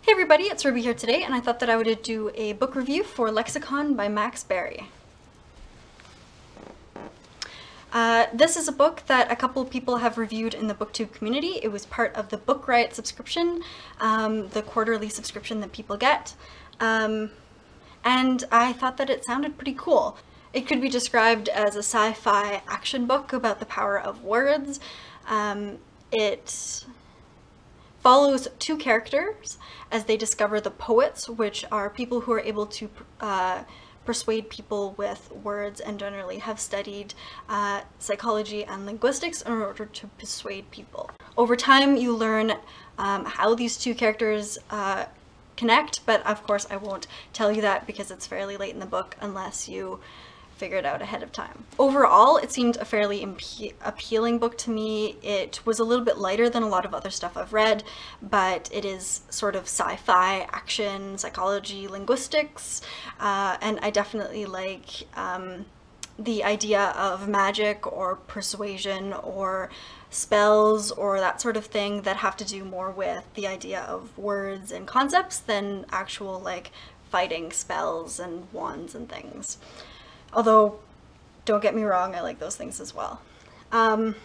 Hey everybody, it's Ruby here today, and I thought that I would do a book review for Lexicon by Max Barry. This is a book that a couple of people have reviewed in the BookTube community. It was part of the Book Riot subscription, the quarterly subscription that people get, and I thought that it sounded pretty cool. It could be described as a sci-fi action book about the power of words. It follows two characters as they discover the poets, which are people who are able to persuade people with words and generally have studied psychology and linguistics in order to persuade people. Over time you learn how these two characters connect, but of course I won't tell you that because it's fairly late in the book unless you figure it out ahead of time. Overall, it seemed a fairly appealing book to me. It was a little bit lighter than a lot of other stuff I've read, but it is sort of sci-fi, action, psychology, linguistics, and I definitely like the idea of magic or persuasion or spells or that sort of thing that have to do more with the idea of words and concepts than actual like fighting spells and wands and things. Although, don't get me wrong, I like those things as well. And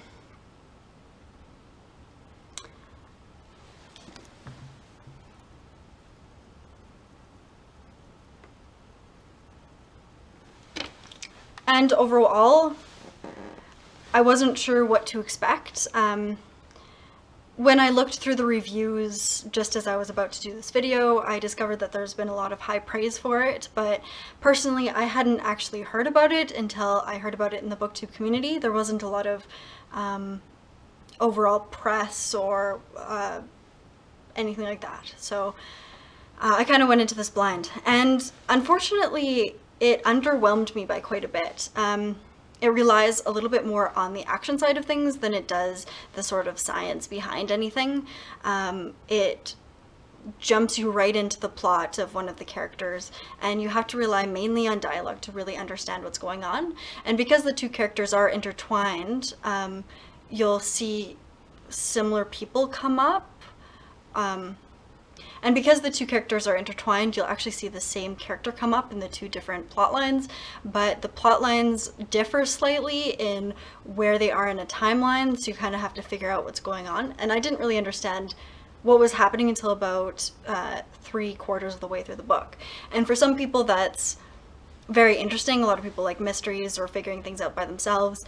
overall, I wasn't sure what to expect. When I looked through the reviews just as I was about to do this video, I discovered that there's been a lot of high praise for it, but personally I hadn't actually heard about it until I heard about it in the BookTube community. There wasn't a lot of overall press or anything like that, so I kind of went into this blind, and unfortunately it underwhelmed me by quite a bit. It relies a little bit more on the action side of things than it does the sort of science behind anything. It jumps you right into the plot of one of the characters, and you have to rely mainly on dialogue to really understand what's going on. And because the two characters are intertwined, you'll see similar people come up. And because the two characters are intertwined, you'll actually see the same character come up in the two different plot lines, but the plot lines differ slightly in where they are in a timeline, so you kind of have to figure out what's going on. And I didn't really understand what was happening until about 3/4 of the way through the book. And for some people that's very interesting. A lot of people like mysteries or figuring things out by themselves.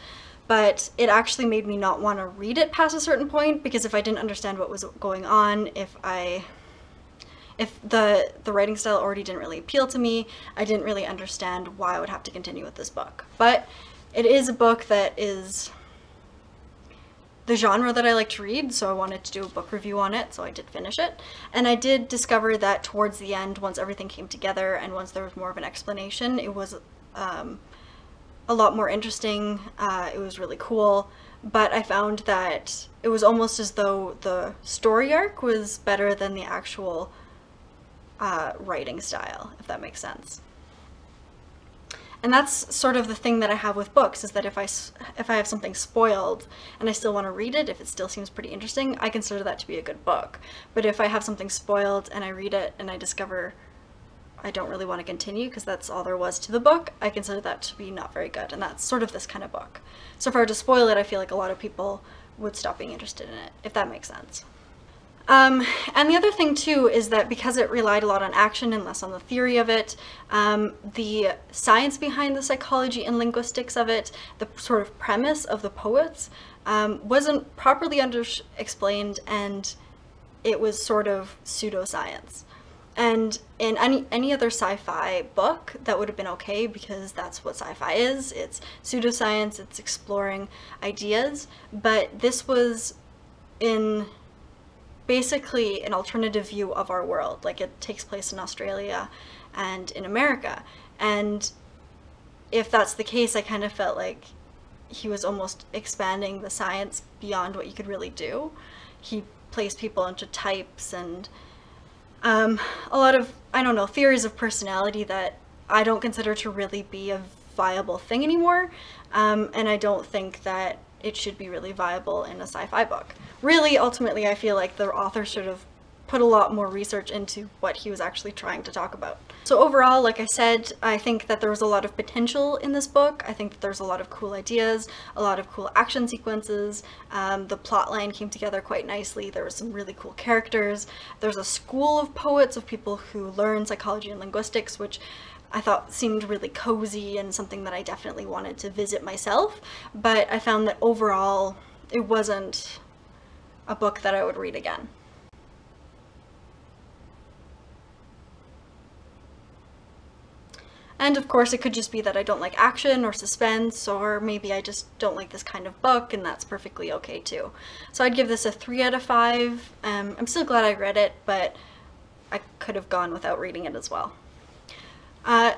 But it actually made me not want to read it past a certain point, because if I didn't understand what was going on, if the writing style already didn't really appeal to me, I didn't really understand why I would have to continue with this book. But it is a book that is the genre that I like to read, so I wanted to do a book review on it, so I did finish it. And I did discover that towards the end, once everything came together and once there was more of an explanation, it was a lot more interesting. It was really cool, but I found that it was almost as though the story arc was better than the actual writing style, if that makes sense. And that's sort of the thing that I have with books, is that if I have something spoiled and I still want to read it, if it still seems pretty interesting, I consider that to be a good book. But if I have something spoiled and I read it and I discover I don't really want to continue because that's all there was to the book, I consider that to be not very good, and that's sort of this kind of book. So if I were to spoil it, I feel like a lot of people would stop being interested in it, if that makes sense. And the other thing too is that because it relied a lot on action and less on the theory of it, the science behind the psychology and linguistics of it, the sort of premise of the poets, wasn't properly explained, and it was sort of pseudoscience. And in any other sci-fi book, that would have been okay, because that's what sci-fi is. It's pseudoscience, it's exploring ideas, but this was in basically an alternative view of our world. Like, it takes place in Australia and in America, and if that's the case, I kind of felt like he was almost expanding the science beyond what you could really do. He placed people into types and a lot of, I don't know, theories of personality that I don't consider to really be a viable thing anymore, and I don't think that it should be really viable in a sci-fi book. Really, ultimately, I feel like the author should have put a lot more research into what he was actually trying to talk about. So overall, like I said, I think that there was a lot of potential in this book. I think that there's a lot of cool ideas, a lot of cool action sequences. The plot line came together quite nicely. There were some really cool characters. There's a school of poets, of people who learn psychology and linguistics, which I thought seemed really cozy and something that I definitely wanted to visit myself. But I found that overall, it wasn't a book that I would read again. And of course, it could just be that I don't like action or suspense, or maybe I just don't like this kind of book, and that's perfectly okay too. So I'd give this a 3 out of 5. I'm still glad I read it, but I could have gone without reading it as well.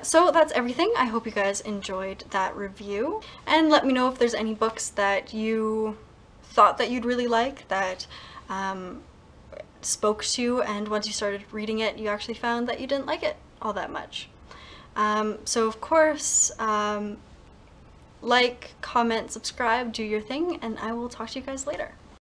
So that's everything. I hope you guys enjoyed that review, and let me know if there's any books that you thought that you'd really like, that spoke to you, and once you started reading it you actually found that you didn't like it all that much. So of course, like, comment, subscribe, do your thing, and I will talk to you guys later.